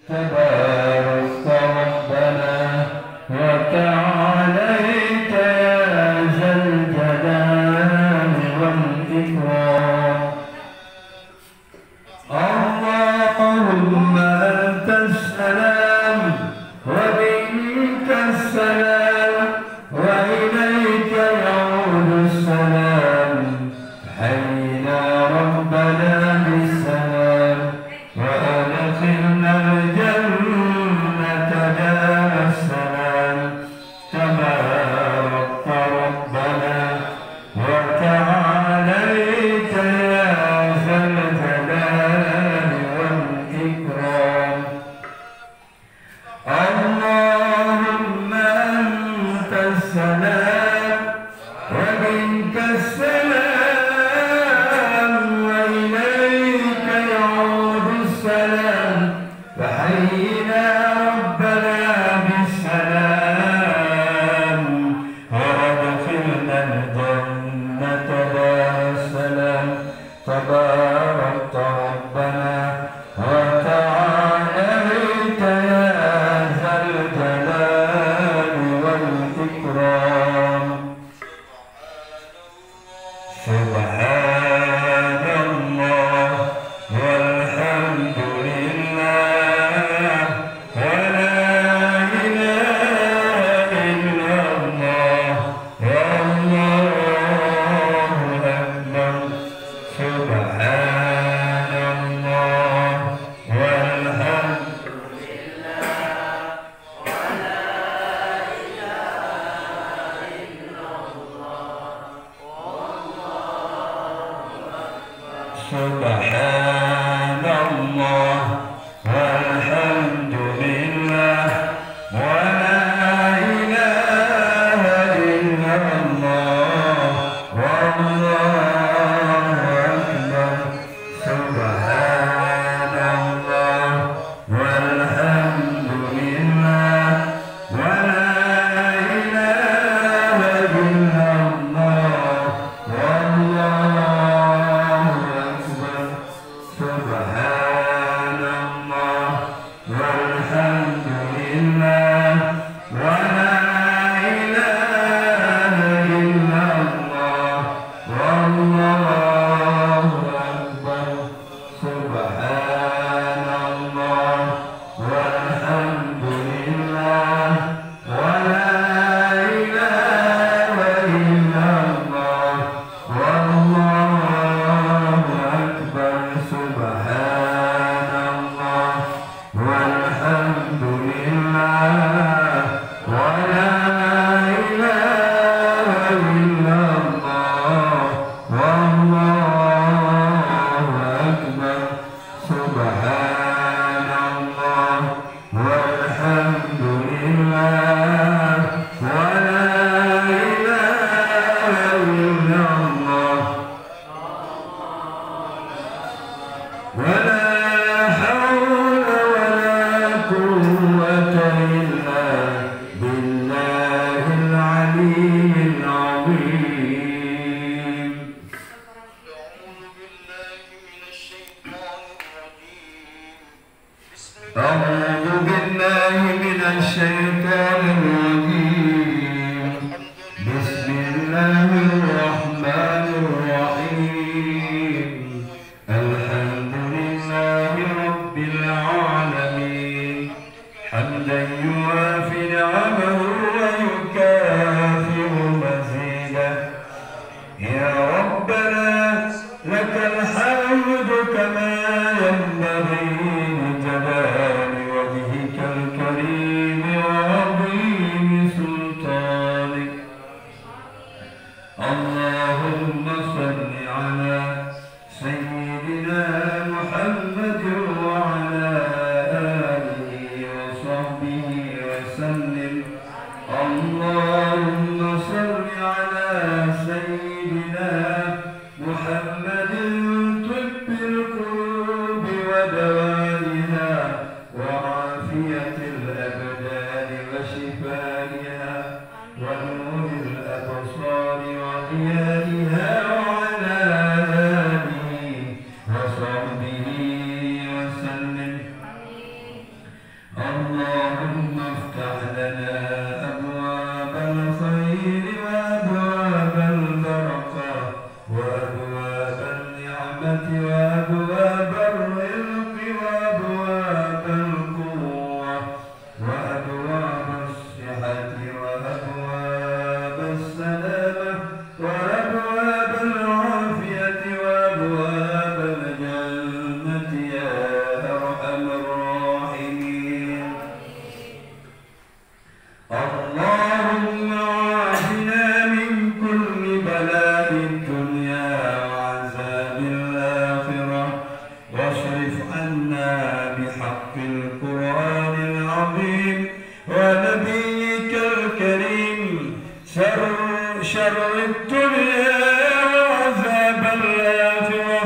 تبارك ربنا وتعاليت يا ذا الجلال والإكرام. اللهم أنت السلام ومنك السلام وإليك يعود السلام. حينا ربنا بالسلام وأدخلنا الجنة دار السلام. تبارك ربنا وتعاليت يا ذا الجلال والإكرام. اللهم أنت السلام ومنك السلام وإليك يعود السلام. فحينا ربنا بالسلام وأدخلنا الجنة دار السلام. تبارك ربنا وتعاليت يا ذا الجلال والإكرام. سبحان الله والحمد لله ولا إله إلا الله والله أكبر. سبحان الله والحمد سبحان الله والحمد لله ولا إله إلا الله والله أكبر. سبحان الله والحمد لله ولا إله إلا الله والله أكبر. سبحان الله والحمد لله ولا إله إلا الله والله أكبر. سبحان الله والحمد لله ولا إله إلا الله والله أكبر. سبحان الله والحمد لله ولا إله إلا الله والله أكبر. سبحان الله والحمد لله ولا إله إلا الله ولا حول ولا قوة إلا بالله العلي العظيم. أعوذ بالله من الشيطان الرجيم. بسم الله الرحمن الرحيم. الحمد لله رب العالمين حمدا يوافي نعمه ويكافئ مزيدا. يا ربنا لك الحمد كما ينبغي لجلال وجهك الكريم وعظيم سلطانك. اللهم صل على سيدنا محمد وعلى آله وصحبه وسلم. اللهم صل على سيدنا محمد طب القلوب ودوائها وعافية الأبدان وشفائها ونور الأبصار وضيائها وعلى آله وصحبه وسلم. اللهم افتح لنا أبواب الخير وأبواب البركة وأبواب النعمة وأبواب الرزق وأبواب القوة وأبواب الصحة وأبواب السلامة وأبواب العافية وأبواب الجنة يا أرحم الراحمين. اللهم عافنا من كل بلاء الدنيا وعذاب الآخرة واصرف عنا بحق القرآن العظيم ونبيك الكريم شر الدنيا وعذاب الآخرة.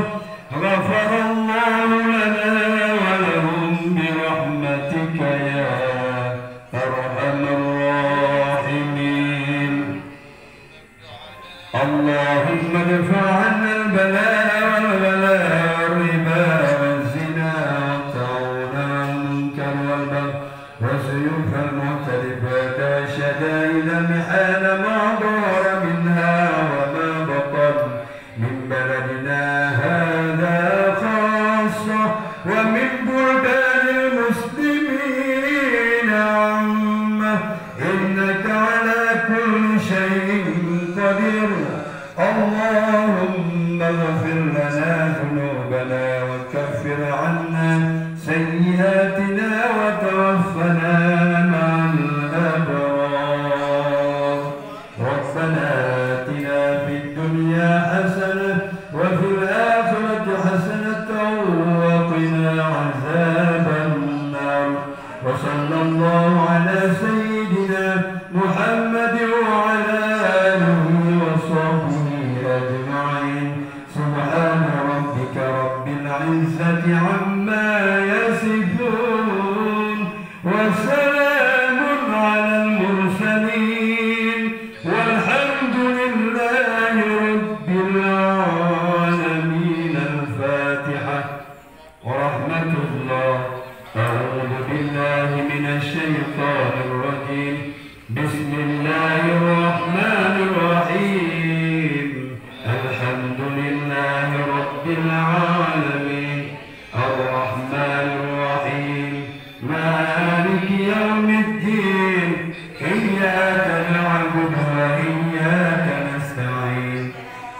غفر الله لنا ولهم برحمتك يا أرحم الراحمين. اللهم ادفع عنا البلاء والغلاء والربا والزنا والطاعون والمنكر والبغي والسيوف المختلفات والشدائد المحال ما ظهر منها وما بطن من بلدنا هذا خاصة ومن بلدان المسلمين عامة إنك على كل شيء قدير. اللهم اغفر لنا ذنوبنا وكفر عنا سيئاتنا وتوفنا مع الأبرار. ربنا آتنا في الدنيا حسنة وفي الآخرة حسنة وقنا عذاب النار. وصلى الله على سيدنا محمد وعلى آله وصحبه أجمعين. سبحان ربك رب العزة عما يصفون وسلام على المرسلين والحمد لله رب العالمين. الفاتحة. ورحمة الله. أعوذ بالله من الشيطان الرجيم. بسم الله الرحمن الرحيم. الحمد لله رب العالمين الرحمن الرحيم مالك يوم الدين. إياك نعبد وإياك نستعين.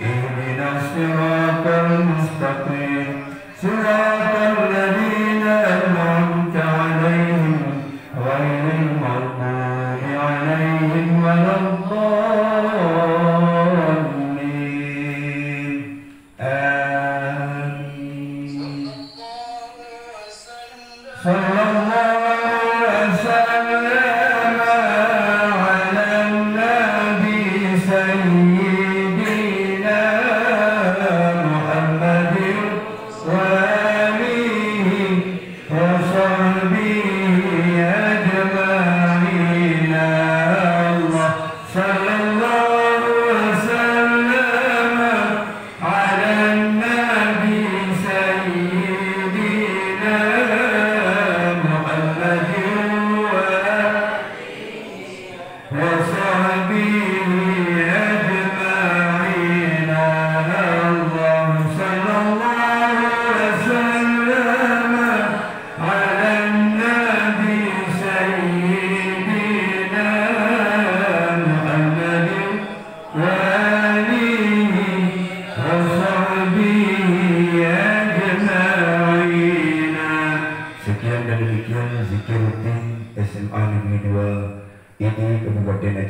اهدنا الصراط المستقيم صراط الذين أنعمت عليهم غير المغضوب عليهم ولا الضالين. آمين. صلى الله وسلم على النبي سيدنا محمد وآله وصحبه أجمعين. الله صلى الله وسلم على النبي سيدنا محمد وصحبه أجمعين. الله صلى الله وسلم على النبي سيدنا محمد وآله وصحبه أجمعين. Sekian dan demikian zikir rutin SMA Negeri 2 ini Kabupaten Aceh.